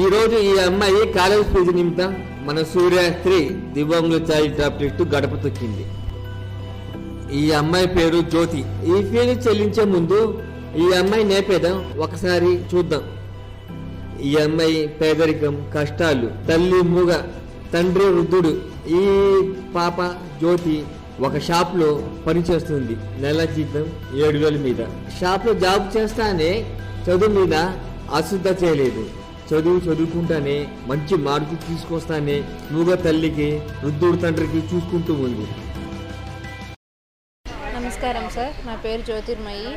ఈరోజు ఈ అమ్మాయి కాలేజ్ ఫీజు నిమిత్తం మన సూర్యాస్త్రి దివ్యాంగుల చైల్డ్ ట్రస్ట్ గడప తొక్కింది. ఈ అమ్మాయి పేరు జ్యోతి. ఈ ఫీజు చెల్లించే ముందు ఈ అమ్మాయి నేపథ్యం ఒకసారి చూద్దాం. ఈ అమ్మాయి పేదరికం, కష్టాలు, తల్లి మూగ, తండ్రి వృద్ధుడు. ఈ పాప జ్యోతి ఒక షాప్లో పనిచేస్తుంది. నెల జీతం 7,000 మీద. షాప్లో జాబ్ చేస్తానే చదువు మీద అశ్రద్ధ చేయలేదు. చదువుకుంటానే మంచి మార్కులు తీసుకొస్తానే మూగ తల్లికి, వృద్ధుడు తండ్రికి చూసుకుంటూ ఉంది. నమస్కారం సార్, నా పేరు జ్యోతిర్మయి.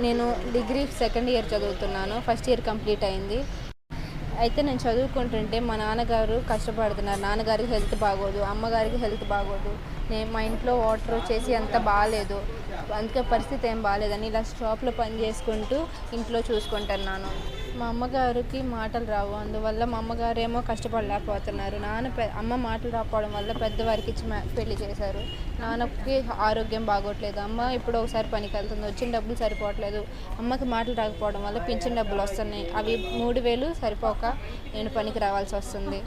నేను డిగ్రీ సెకండ్ ఇయర్ చదువుతున్నాను. ఫస్ట్ ఇయర్ కంప్లీట్ అయింది. అయితే నేను చదువుకుంటుంటే మా నాన్నగారు కష్టపడుతున్నారు. నాన్నగారికి హెల్త్ బాగోదు, అమ్మగారికి హెల్త్ బాగోదు. మా ఇంట్లో వాటర్ వచ్చేసి అంత బాగాలేదు. అందుకే పరిస్థితి ఏం బాగాలేదని ఇలా షాప్లో పని చేసుకుంటూ ఇంట్లో చూసుకుంటున్నాను. మా అమ్మగారికి మాటలు రావు, అందువల్ల మా అమ్మగారు ఏమో కష్టపడలేకపోతున్నారు. అమ్మ మాటలు రాకపోవడం వల్ల పెద్దవారికి ఇచ్చి పెళ్లి చేశారు. నాన్నకి ఆరోగ్యం బాగోట్లేదు. అమ్మ ఇప్పుడు ఒకసారి పనికి వెళ్తుంది, వచ్చిన డబ్బులు సరిపోవట్లేదు. అమ్మకి మాటలు రాకపోవడం వల్ల పింఛన్ డబ్బులు వస్తున్నాయి. అవి 3,000 సరిపోక నేను పనికి రావాల్సి వస్తుంది.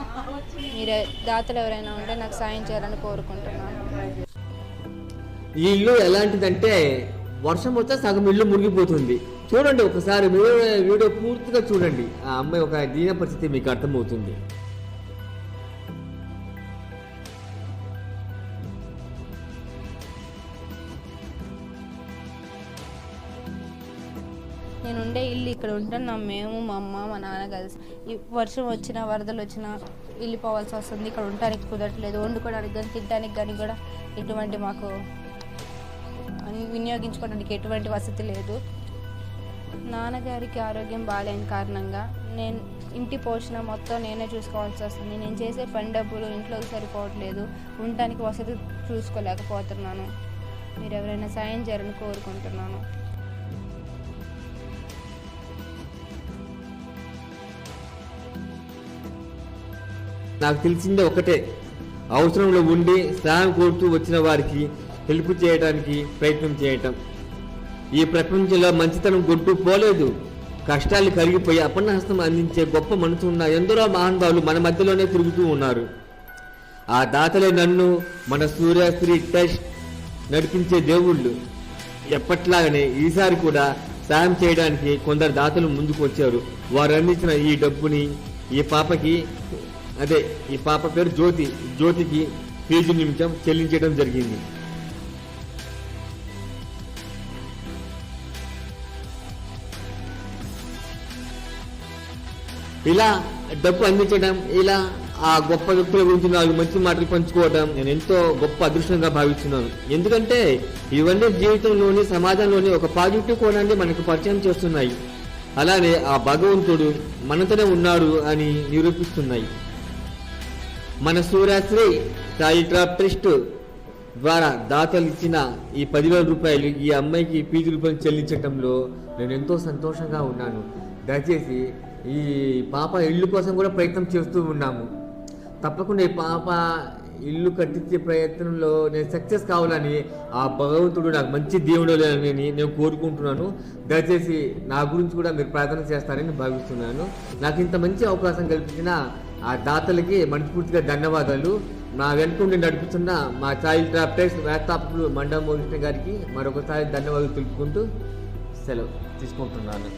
మీరే దాతలు ఎవరైనా ఉంటే నాకు సాయం చేయాలని కోరుకుంటున్నాను. ఈ ఇల్లు ఎలాంటిదంటే వర్షం వస్తే సగం ఇల్లు మునిగిపోతుంది. చూడండి, ఒకసారి వీడియో పూర్తిగా చూడండి. ఆ అమ్మాయి ఒక దీన పరిస్థితి మీకు అర్థమవుతుంది. నేను ఉండే ఇల్లు ఇక్కడ ఉంటున్నాం మేము, మా అమ్మ, మా నాన్న కలిసి. ఈ వర్షం వచ్చినా, వరదలు వచ్చినా వెళ్ళిపోవాల్సి వస్తుంది. ఇక్కడ ఉండటానికి కుదరట్లేదు. వండుకోవడానికి కానీ, తినడానికి కానీ కూడా ఎటువంటి మాకు వినియోగించుకోవడానికి ఎటువంటి వసతి లేదు. నాన్నగారికి ఆరోగ్యం బాగాలేని కారణంగా నేను ఇంటి పోషణ మొత్తం నేనే చూసుకోవాల్సి వస్తుంది. నేను చేసే పని డబ్బులు ఇంట్లోకి సరిపోవట్లేదు. ఉండటానికి వసతి చూసుకోలేకపోతున్నాను. మీరు ఎవరైనా సాయం చేయాలని కోరుకుంటున్నాను. నాకు తెలిసిందే ఒకటే, అవసరంలో ఉండి సహాయం కోరుతూ వచ్చిన వారికి హెల్ప్ చేయడానికి ప్రయత్నం చేయటం. ఈ ప్రపంచంలో మంచితనం గొంతు పోలేదు. కష్టాలు కరిగిపోయి అపన్నహస్తం అందించే గొప్ప మనసు ఉన్న ఎందరో మహానుభావులు మన మధ్యలోనే తిరుగుతూ ఉన్నారు. ఆ దాతలే నన్ను, మన సూర్యాస్త్రి ట్రస్ట్ నడిపించే దేవుళ్ళు. ఎప్పట్లాగానే ఈసారి కూడా సాయం చేయడానికి కొందరు దాతలు ముందుకు వచ్చారు. వారు అందించిన ఈ డబ్బుని ఈ పాపకి, ఈ పాప పేరు జ్యోతికి ఫీజు నిమిత్తం చెల్లించడం జరిగింది. ఇలా డబ్బు అందించడం, ఇలా ఆ గొప్ప వ్యక్తుల గురించి 4 మంచి మాటలు పంచుకోవడం నేను ఎంతో గొప్ప అదృష్టంగా భావిస్తున్నాను. ఎందుకంటే ఇవన్నీ జీవితంలోని, సమాజంలోని ఒక పాజిటివ్ కోణాన్ని మనకు పరిచయం చేస్తున్నాయి. అలానే ఆ భగవంతుడు మనతోనే ఉన్నాడు అని నిరూపిస్తున్నాయి. మన సూర్యాస్త్రి చైల్డ్ ట్రస్ట్ ద్వారా దాతలు ఇచ్చిన ఈ 10,000 రూపాయలు ఈ అమ్మాయికి ఫీజు రూపాయలు చెల్లించడంలో నేను ఎంతో సంతోషంగా ఉన్నాను. దయచేసి ఈ పాప ఇల్లు కోసం కూడా ప్రయత్నం చేస్తూ ఉన్నాము. తప్పకుండా ఈ పాప ఇల్లు కట్టించే ప్రయత్నంలో నేను సక్సెస్ కావాలని ఆ భగవంతుడు నాకు మంచి దేవుడు అని నేను కోరుకుంటున్నాను. దయచేసి నా గురించి కూడా మీరు ప్రార్థన చేస్తారని భావిస్తున్నాను. నాకు ఇంత మంచి అవకాశం కల్పించిన ఆ దాతలకి మనస్ఫూర్తిగా ధన్యవాదాలు. నా వెనుకుండి నడిపిస్తున్న మా చైల్డ్ ట్రస్ట్ వ్యవస్థాపకులు మండం మోగిష్ణ గారికి మరొకసారి ధన్యవాదాలు తెలుపుకుంటూ సెలవు తీసుకుంటున్నాను.